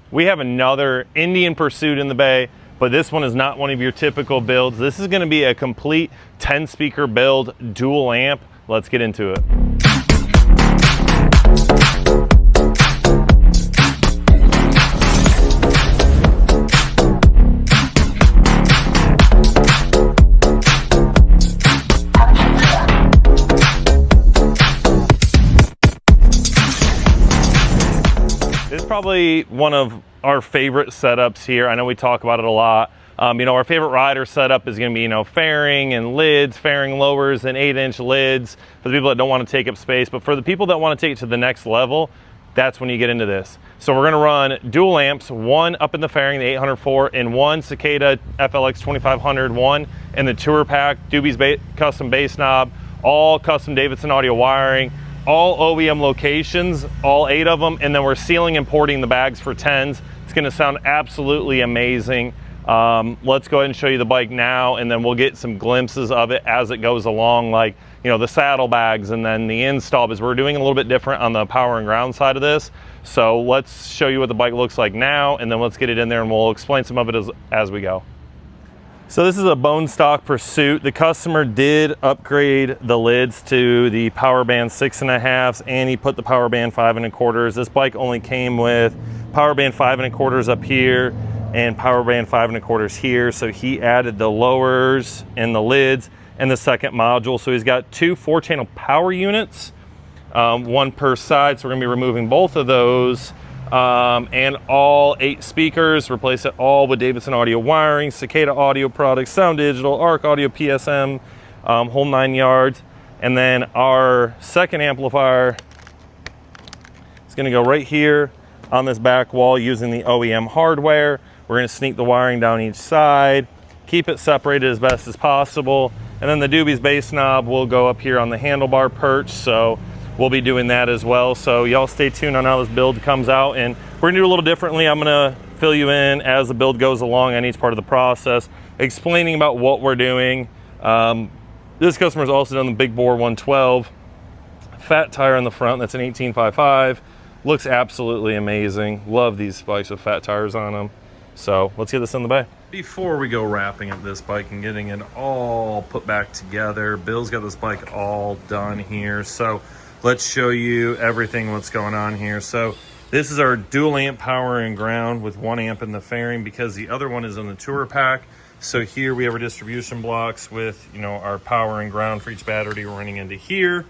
We have another Indian Pursuit in the bay, but this one is not one of your typical builds. This is going to be a complete 10 speaker build, dual amp. Let's get into it. This is probably one of our favorite setups here. I know we talk about it a lot. You know, our favorite rider setup is going to be, you know, fairing and lids, fairing lowers and 8-inch lids for the people that don't want to take up space. But for the people that want to take it to the next level, that's when you get into this. So we're going to run dual amps, one up in the fairing, the 804, and one Cicada FLX 2500, one in the tour pack, Doobie's custom bass knob, all custom Davidson audio wiring, all OEM locations, all 8 of them, and then we're sealing and porting the bags for 10s. It's going to sound absolutely amazing. Let's go ahead and show you the bike now, and then we'll get some glimpses of it as it goes along, like, you know, the saddlebags and then the install, because we're doing a little bit different on the power and ground side of this. So let's show you what the bike looks like now, and then let's get it in there and we'll explain some of it as we go. So this is a bone stock Pursuit. The customer did upgrade the lids to the power band 6.5s, and he put the power band 5 1/4s. This bike only came with power band 5 1/4s up here and power band 5 1/4s here. So he added the lowers and the lids and the second module. So he's got 2 4-channel power units, one per side. So we're gonna be removing both of those. And all 8 speakers, replace it all with Davidson audio wiring, Cicada Audio products, Soundigital, Arc Audio PSM, whole 9 yards. And then our second amplifier is going to go right here on this back wall using the OEM hardware. We're going to sneak the wiring down each side, keep it separated as best as possible. And then the Doobie's bass knob will go up here on the handlebar perch. So we'll be doing that as well. So y'all stay tuned on how this build comes out, and we're gonna do a little differently. I'm gonna fill you in as the build goes along on each part of the process, explaining about what we're doing. This customer's also done the big bore 112, fat tire on the front. That's an 1855. Looks absolutely amazing. Love these bikes with fat tires on them. So let's get this in the bay. Before we go wrapping up this bike and getting it all put back together, Bill's got this bike all done here. So let's show you everything what's going on here. So this is our dual amp power and ground with 1 amp in the fairing, because the other one is in the tour pack. So here we have our distribution blocks with, you know, our power and ground for each battery running into here.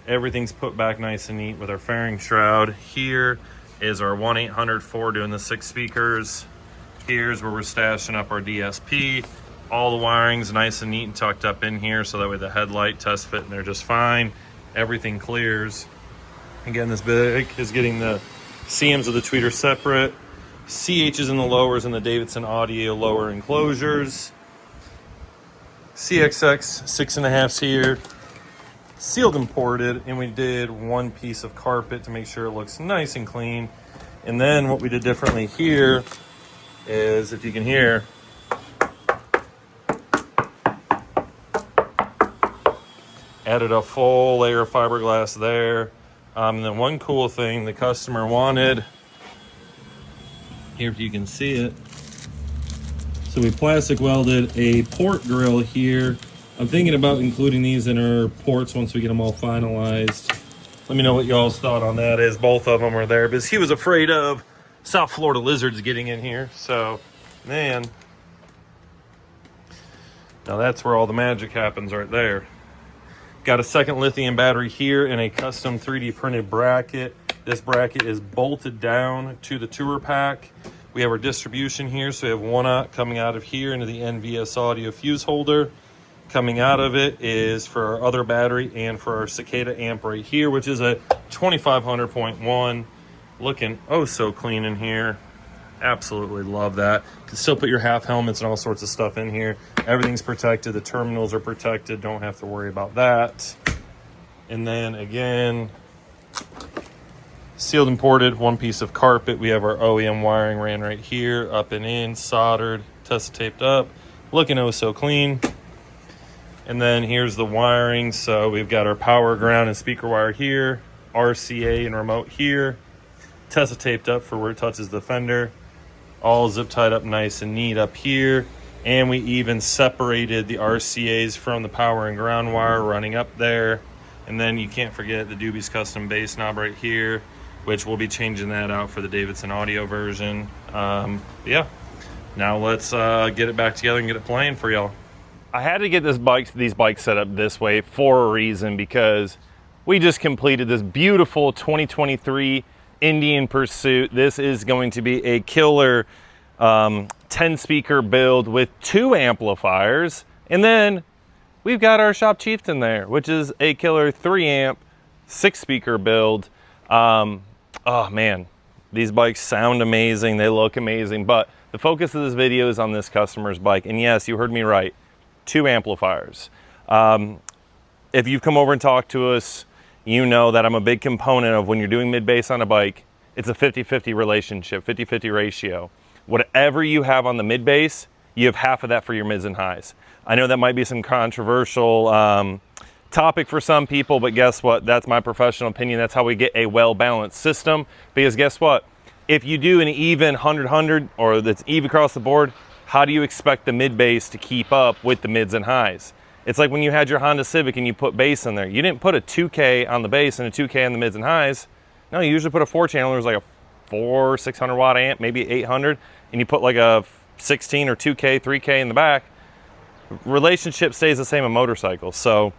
Everything's put back nice and neat with our fairing shroud. Here is our 1-800-4 doing the 6 speakers. Here's where we're stashing up our DSP. All the wiring's nice and neat and tucked up in here, so that way the headlight test fit in there just fine. Everything clears. Again, this bike is getting the CMs of the tweeter separate, CHs in the lowers and the Davidson audio lower enclosures, CXX 6.5s here, sealed and ported, and we did 1 piece of carpet to make sure it looks nice and clean. And then what we did differently here is, if you can hear, added a full layer of fiberglass there. And then one cool thing the customer wanted, here if you can see it, so we plastic welded a port grill here. I'm thinking about including these in our ports once we get them all finalized. Let me know what y'all's thought on that is. Both of them are there because he was afraid of South Florida lizards getting in here. So, man, now that's where all the magic happens right there. Got a second lithium battery here and a custom 3D printed bracket. This bracket is bolted down to the tour pack. We have our distribution here, so we have 1 aught coming out of here into the NVS audio fuse holder. Coming out of it is for our other battery and for our Cicada amp right here, which is a 2500.1. Looking oh so clean in here. Absolutely love that. You can still put your half helmets and all sorts of stuff in here. Everything's protected. The terminals are protected. Don't have to worry about that. And then again, sealed and ported, 1 piece of carpet. We have our OEM wiring ran right here, up and in, soldered, test taped up. Looking oh so clean. And then here's the wiring. So we've got our power, ground, and speaker wire here, RCA and remote here. Tessa taped up for where it touches the fender. all zip tied up nice and neat up here. And we even separated the RCAs from the power and ground wire running up there. And then you can't forget the Doobie's custom bass knob right here, which we'll be changing that out for the Davidson audio version. Yeah, now let's get it back together and get it playing for y'all. I had to get these bikes set up this way for a reason, because we just completed this beautiful 2023 Indian Pursuit. This is going to be a killer 10 speaker build with 2 amplifiers, and then we've got our Shop Chieftain there, which is a killer 3 amp 6 speaker build. Oh man, these bikes sound amazing, they look amazing, but the focus of this video is on this customer's bike. And yes, you heard me right, 2 amplifiers. If you've come over and talked to us, you know that I'm a big component of when you're doing mid bass on a bike, it's a 50-50 relationship, 50-50 ratio. Whatever you have on the mid bass, you have half of that for your mids and highs. I know that might be some controversial topic for some people, but guess what? That's my professional opinion. That's how we get a well-balanced system. Because guess what? If you do an even 100-100 or that's even across the board, how do you expect the mid bass to keep up with the mids and highs? It's like when you had your Honda Civic and you put bass in there. You didn't put a 2K on the bass and a 2K on the mids and highs. No, you usually put a 4-channel. There's like a 600 watt amp, maybe 800, and you put like a 16 or 2K, 3K in the back. Relationship stays the same in motorcycles. So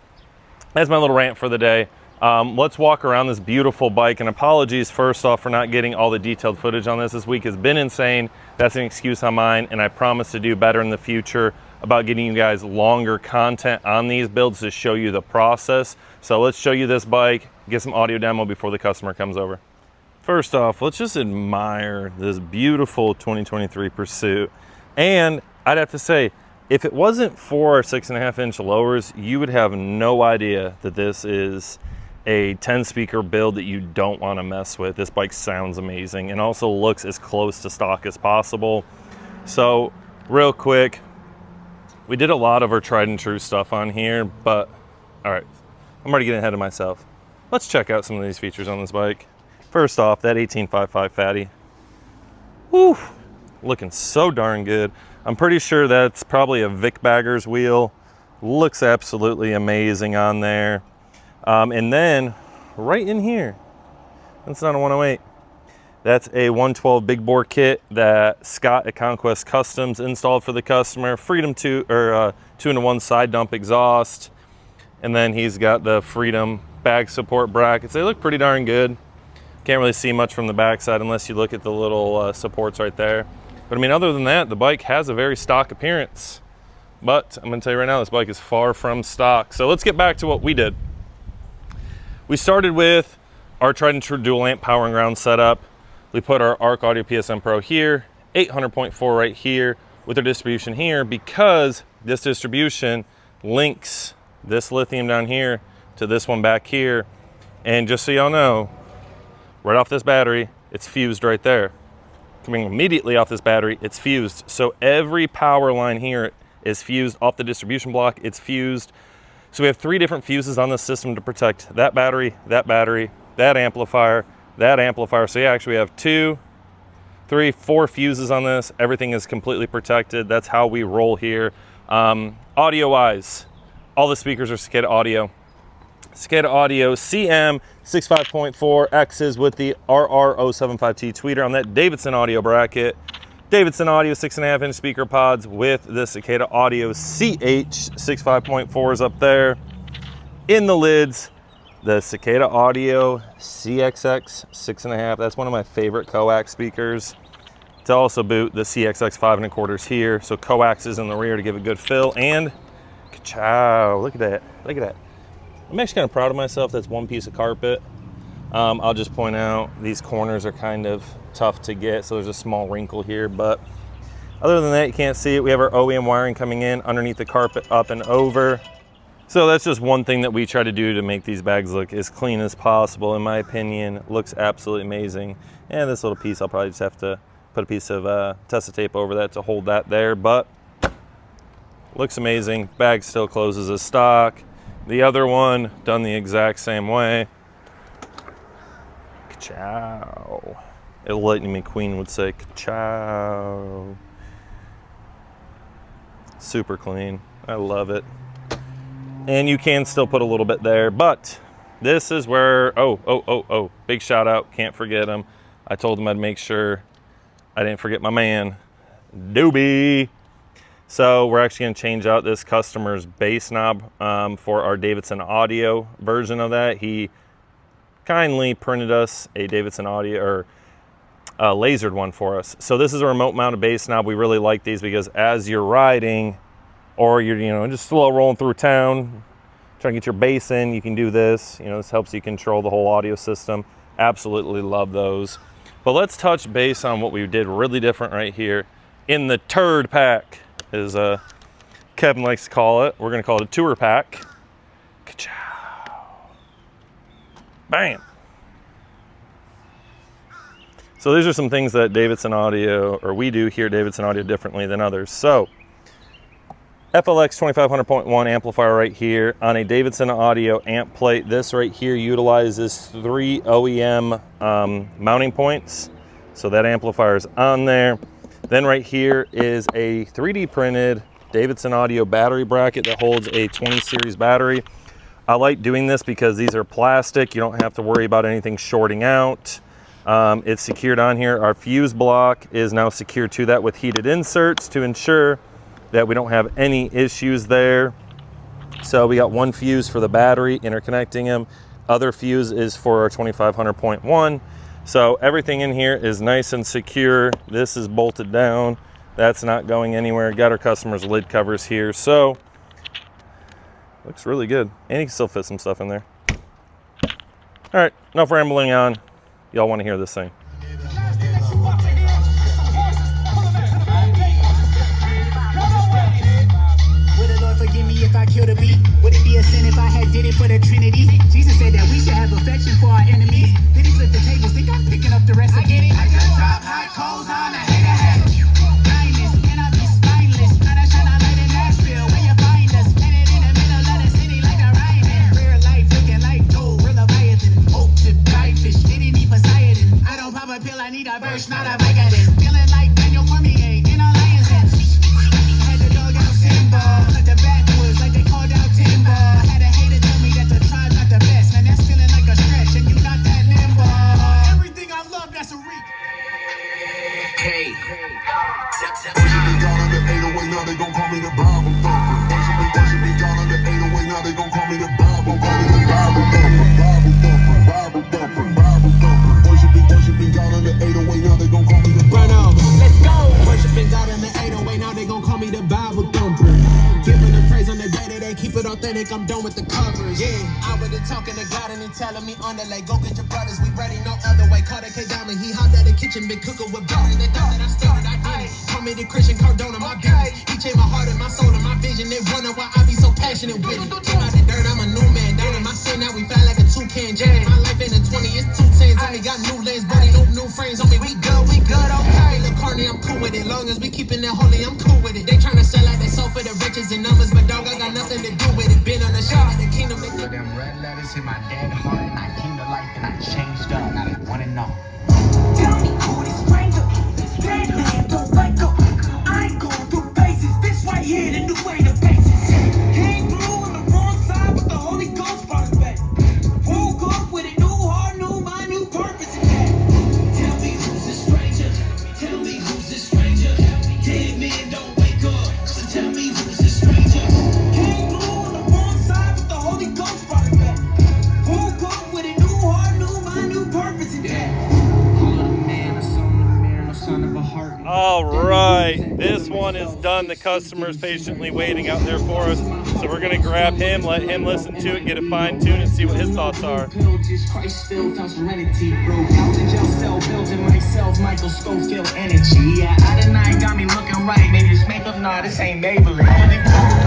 that's my little rant for the day. Let's walk around this beautiful bike, and apologies first off for not getting all the detailed footage on this. This week has been insane. That's an excuse on mine, and I promise to do better in the future about getting you guys longer content on these builds to show you the process. So let's show you this bike, get some audio demo before the customer comes over. First off, let's just admire this beautiful 2023 Pursuit. And I'd have to say, if it wasn't for our 6.5 inch lowers, you would have no idea that this is a 10 speaker build that you don't want to mess with. This bike sounds amazing and also looks as close to stock as possible. So real quick, we did a lot of our tried and true stuff on here, but all right, I'm already getting ahead of myself. Let's check out some of these features on this bike. First off, that 1855 fatty. Whew, looking so darn good. I'm pretty sure that's probably a Vic Baggers wheel. Looks absolutely amazing on there. And then right in here, that's not a 108. That's a 112 big bore kit that Scott at Conquest Customs installed for the customer. Freedom 2-in-1 side dump exhaust. And then he's got the Freedom bag support brackets. They look pretty darn good. Can't really see much from the backside unless you look at the little supports right there. But I mean, other than that, the bike has a very stock appearance. But I'm gonna tell you right now, this bike is far from stock. So let's get back to what we did. We started with our tried and true dual amp power and ground setup. We put our ARC Audio PSM Pro here, 800.4 right here with our distribution here, because this distribution links this lithium down here to this one back here. And just so y'all know, right off this battery, it's fused right there. Coming immediately off this battery, it's fused. So every power line here is fused off the distribution block. It's fused. So we have 3 different fuses on the system to protect that battery, that amplifier, that amplifier. So yeah, actually we have 2, 3, 4 fuses on this. Everything is completely protected. That's how we roll here. Audio wise, all the speakers are Cicada Audio. Cicada Audio CM65.4 X's with the RR075T tweeter on that Davidson audio bracket. Davidson Audio 6.5 inch speaker pods with the Cicada Audio CH65.4s up there. In the lids, the Cicada Audio CXX6.5. That's one of my favorite coax speakers. To also boot the CXX5.25s here. So coax is in the rear to give a good fill. And ka-chow, look at that, look at that. I'm actually kind of proud of myself. That's one piece of carpet. I'll just point out these corners are kind of tough to get, so there's a small wrinkle here, but other than that, you can't see it. We have our OEM wiring coming in underneath the carpet, up and over. So that's just one thing that we try to do to make these bags look as clean as possible. In my opinion, looks absolutely amazing. And this little piece, I'll probably just have to put a piece of Tessa tape over that to hold that there, but looks amazing. Bag still closes as stock. The other one, done the exact same way. Ciao. Lightning McQueen would say, ciao. Super clean. I love it. And you can still put a little bit there, but this is where, oh, big shout out, can't forget him. I told him I'd make sure I didn't forget my man, Doobie. So we're actually gonna change out this customer's bass knob for our Davidson Audio version of that. He kindly printed us a Davidson Audio, or a lasered one for us. So this is a remote mounted bass knob. We really like these because as you're riding, or you're, you know, just slow rolling through town, trying to get your bass in, you can do this. You know, this helps you control the whole audio system. Absolutely love those. But let's touch base on what we did really different right here in the turd pack, as Kevin likes to call it. We're gonna call it a tour pack. Ka-chow. Bam. So these are some things that Davidson Audio, or we do here at Davidson Audio differently than others. So FLX 2500.1 amplifier right here on a Davidson Audio amp plate. This right here utilizes 3 OEM mounting points. So that amplifier is on there. Then right here is a 3D printed Davidson Audio battery bracket that holds a 20 series battery. I like doing this because these are plastic. You don't have to worry about anything shorting out. It's secured on here. Our fuse block is now secured to that with heated inserts to ensure that we don't have any issues there. So we got one fuse for the battery, interconnecting them. Other fuse is for our 2500.1. So everything in here is nice and secure. This is bolted down. That's not going anywhere. Got our customer's lid covers here. So looks really good. And you can still fit some stuff in there. All right, enough rambling on. Y'all want to hear this thing. If I killed a beat, would it be a sin if I had did it for the Trinity? Jesus said that we should have affection for our enemies. Then he flipped the tables, think I'm picking up the recipe. I get it. I just drop hot coals on a hater hat. Blindness, and I be spineless. Tryna shine a light in Nashville, where you find us. Headed in the middle of the city like a Ryman. Real life looking like gold, real Leviathan. Oak tip, fish, didn't need Poseidon. I don't pop a pill, I need a verse, not a Vicodin. Feeling like Daniel Cormier in a lion's den. Had the dog out Simba, let the bat like they called out timber. Had a hater tell me that the tribe not the best. Man, that's feeling like a stretch, and you not that limbo. Everything I love, that's a reach. Hey. Worshiping God on the 808, now they gon' call me the Bible thumper. Worshiping God on the 808, now they gon' call me the Bible thumper. Bible thumper, Bible thumper, Bible thumper, Bible thumper. Worshiping God on the 808, now they gon' call me the Bible thumper. Let's go. Worshiping God on the 808, now they gon' call me the Bible thumper. Giving the praise on the day that they keep it authentic, I'm done with the covers. Yeah, I was talking to God and he telling me on the leg, go get your brothers, we ready no other way. Call that K Diamond, he hopped out the kitchen, been cooking with butter. They thought that I started, I did it. Call me the Christian Cardona, my business. He changed my heart and my soul and my vision. They wonder why I be so passionate with it. Came out the dirt, I'm a new man. Down in my sin, now we fly like a toucan. Jam. My life in the 20, it's 2 tens. Only got new lanes, buddy, no new frames. On me, we good, okay. Look, Carney, I'm cool with it. Long as we keeping it holy, I'm cool with it. They tryna sell out they soul for the riches and numbers, but dog, I got nothing to do with it. Been on the shot, the kingdom. With them red letters in my dead heart, and I came to life and I changed up. Now they wanna know. Tell me who this stranger is. Dead man don't wake up. I ain't going through phases. This right here, the new way to faces. Came through on the wrong side, but the Holy Ghost brought us back. Woke up with a new heart, knew my new purpose in that. Tell me who's this stranger. Tell me who's this stranger. Dead man don't wake up. So tell me who's this stranger. Came through on the wrong side, but the Holy Ghost brought us back. Woke up with a new heart, knew my new purpose in that. All right, this one is done. The customer's patiently waiting out there for us. So we're gonna grab him, let him listen to it, get it fine-tuned, and see what his thoughts are. Christ still found serenity, bro. Out the jail cell, building myself, Michael Schofield energy. Yeah, I deny got me looking right. Maybe it's makeup, nah, this ain't Maybelline.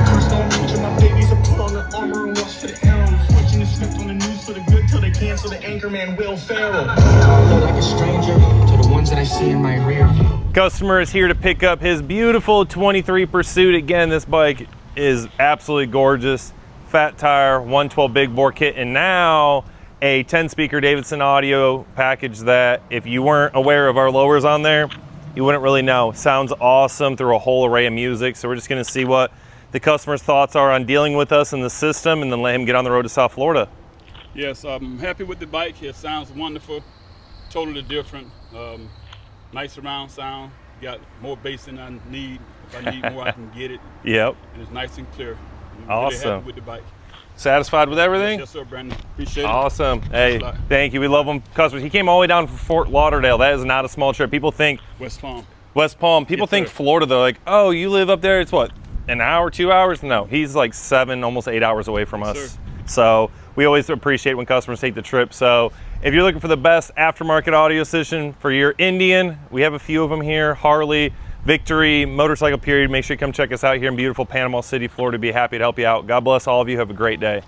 Curse don't reach my babies, I put on the armor and watch for the arrow. Switching the script on the news for the good till they cancel the anchorman Will Ferrell. Look like a stranger to the ones that I see in my rear view. Customer is here to pick up his beautiful 23 Pursuit. Again, this bike is absolutely gorgeous. Fat tire, 112 big bore kit, and now a 10-speaker Davidson audio package that if you weren't aware of our lowers on there, you wouldn't really know. Sounds awesome through a whole array of music. So we're just gonna see what the customer's thoughts are on dealing with us in the system, and then let him get on the road to South Florida. Yes, I'm happy with the bike. It sounds wonderful, totally different. Nice surround sound. Got more bass than I need. If I need more, I can get it. Yep. And it's nice and clear. I'm awesome. Really happy with the bike. Satisfied with everything? Yes, sir, Brandon. Appreciate it. Awesome. Hey, thank you. We love them. Customers. He came all the way down from Fort Lauderdale. That is not a small trip. People think West Palm. West Palm. People Yes, think sir. Florida, though. Like, oh, you live up there. It's what, an hour, 2 hours? No, he's like 7, almost 8 hours away from Yes, us. sir. So we always appreciate when customers take the trip. So if you're looking for the best aftermarket audio system for your Indian, we have a few of them here. Harley, Victory, motorcycle period. Make sure you come check us out here in beautiful Panama City, Florida. Be happy to help you out. God bless all of you. Have a great day.